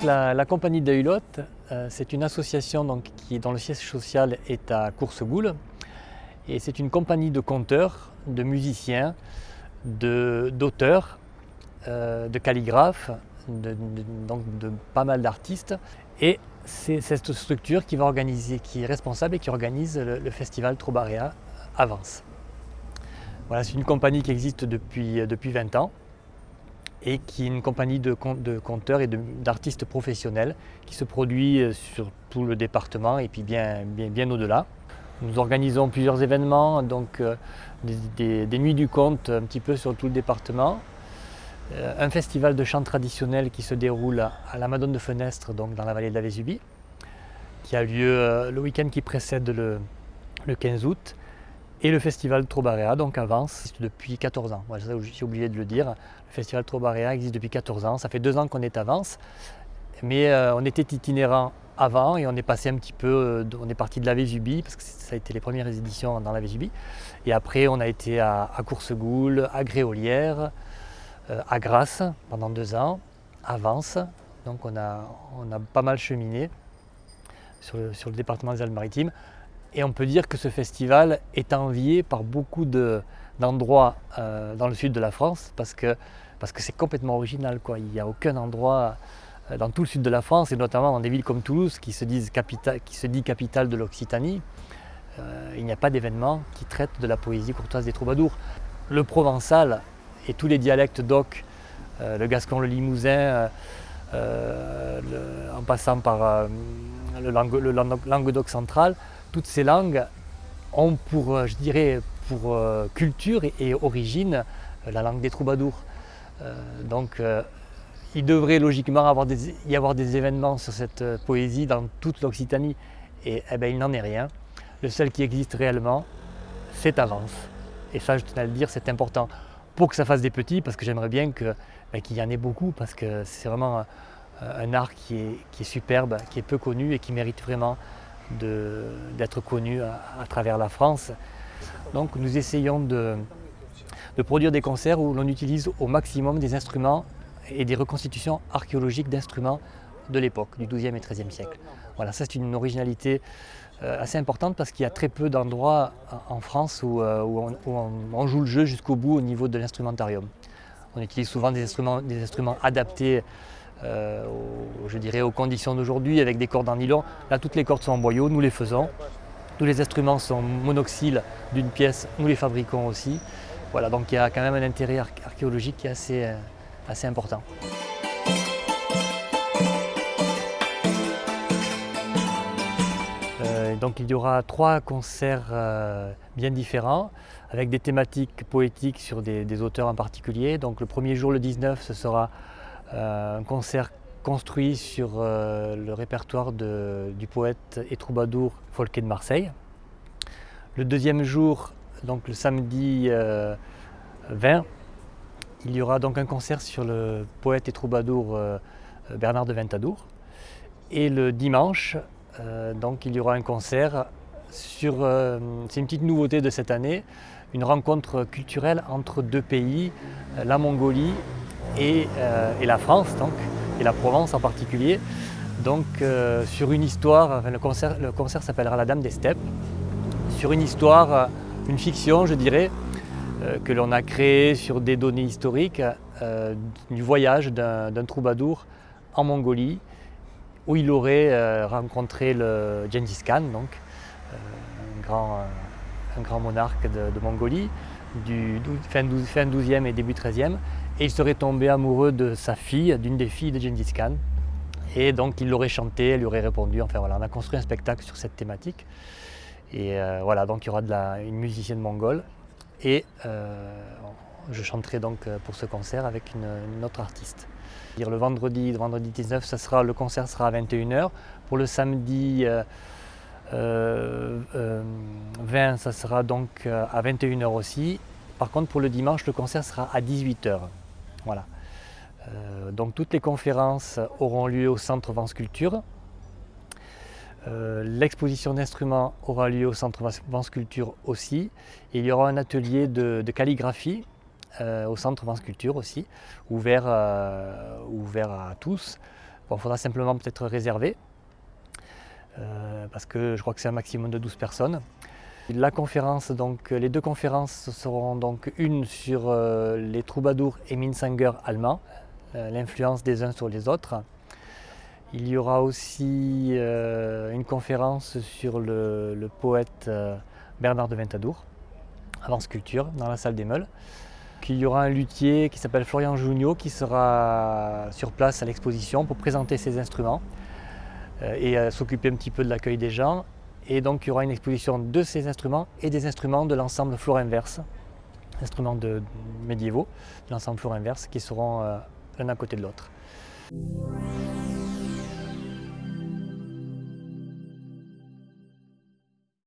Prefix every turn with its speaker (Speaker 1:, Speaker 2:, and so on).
Speaker 1: la compagnie de Hulotte, c'est une association dont le siège social est à Coursegoule. Et c'est une compagnie de conteurs, de musiciens, d'auteurs, de calligraphes, donc de pas mal d'artistes. Et c'est cette structure qui est responsable et qui organise le festival Trobaréa à Vence. Voilà, c'est une compagnie qui existe depuis 20 ans et qui est une compagnie de conteurs et d'artistes professionnels qui se produit sur tout le département et puis bien au-delà. Nous organisons plusieurs événements, donc des nuits du conte un petit peu sur tout le département, un festival de chant traditionnel qui se déroule à la Madone de Fenestre, donc dans la vallée de la Vésubie, qui a lieu le week-end qui précède le 15 août, et le festival Trobaréa, donc à Vence, depuis 14 ans. Voilà, ça, j'ai oublié de le dire. Le festival Trobaréa existe depuis 14 ans. Ça fait 2 ans qu'on est à Vence, mais on était itinérant avant et on est passé un petit peu, on est parti de la Vésubie, parce que ça a été les premières éditions dans la Vésubie. Et après, on a été à Coursegoule, à Gréolières, à Grasse pendant 2 ans, à Vence. Donc on a pas mal cheminé sur le département des Alpes-Maritimes. Et on peut dire que ce festival est envié par beaucoup d'endroits dans le sud de la France parce que c'est complètement original, quoi. Il n'y a aucun endroit dans tout le sud de la France, et notamment dans des villes comme Toulouse qui se dit capitale de l'Occitanie. Il n'y a pas d'événement qui traite de la poésie courtoise des troubadours. Le provençal et tous les dialectes d'oc, le gascon, le limousin, en passant par le languedoc central, toutes ces langues ont pour culture et origine la langue des troubadours. Donc il devrait logiquement y avoir des événements sur cette poésie dans toute l'Occitanie. Et il n'en est rien. Le seul qui existe réellement, c'est à Vence. Et ça, je tenais à le dire, c'est important. Pour que ça fasse des petits, parce que j'aimerais bien qu'il y en ait beaucoup, parce que c'est vraiment un art qui est superbe, qui est peu connu et qui mérite vraiment d'être connu à travers la France. Donc nous essayons de produire des concerts où l'on utilise au maximum des instruments et des reconstitutions archéologiques d'instruments de l'époque, du XIIe et XIIIe siècle. Voilà, ça c'est une originalité assez importante parce qu'il y a très peu d'endroits en France où on joue le jeu jusqu'au bout au niveau de l'instrumentarium. On utilise souvent des instruments adaptés aux conditions d'aujourd'hui, avec des cordes en nylon. Là, toutes les cordes sont en boyau, nous les faisons. Tous les instruments sont monoxyles d'une pièce, nous les fabriquons aussi. Voilà, donc il y a quand même un intérêt archéologique qui est assez important. Donc il y aura 3 concerts bien différents, avec des thématiques poétiques sur des auteurs en particulier. Donc le premier jour, le 19, ce sera un concert construit sur le répertoire du poète et troubadour Folquet de Marseille. Le deuxième jour, donc le samedi 20, il y aura donc un concert sur le poète et troubadour Bernard de Ventadour. Et le dimanche, donc il y aura un concert sur, c'est une petite nouveauté de cette année, une rencontre culturelle entre 2 pays, la Mongolie et la France, donc, et la Provence en particulier. Donc sur une histoire, le concert s'appellera La Dame des Steppes, sur une histoire, une fiction je dirais, que l'on a créée sur des données historiques du voyage d'un troubadour en Mongolie, où il aurait rencontré le Gengis Khan, donc, un grand monarque de Mongolie, du fin 12e et début 13e, et il serait tombé amoureux de sa fille, d'une des filles de Gengis Khan, et donc il l'aurait chanté, elle lui aurait répondu. Enfin voilà, on a construit un spectacle sur cette thématique, et voilà, donc il y aura une musicienne mongole, et je chanterai donc pour ce concert avec une autre artiste. Le vendredi 19, le concert sera à 21h. Pour le samedi 20, ça sera donc à 21h aussi. Par contre, pour le dimanche, le concert sera à 18h. Voilà. Donc toutes les conférences auront lieu au Centre Vence Culture. L'exposition d'instruments aura lieu au Centre Vence Culture aussi. Et il y aura un atelier de calligraphie au Centre Vence Culture aussi, ouvert à tous. Bon, il faudra simplement peut-être réserver, parce que je crois que c'est un maximum de 12 personnes. La conférence, donc, les deux conférences seront donc une sur les troubadours et Minnesänger allemands, l'influence des uns sur les autres. Il y aura aussi une conférence sur le poète Bernard de Ventadour, avant sculpture, dans la salle des Meules. Il y aura un luthier qui s'appelle Florian Junio qui sera sur place à l'exposition pour présenter ses instruments et s'occuper un petit peu de l'accueil des gens. Et donc il y aura une exposition de ces instruments et des instruments de l'ensemble Florinverse, instruments médiévaux de l'ensemble Florinverse qui seront l'un à côté de l'autre.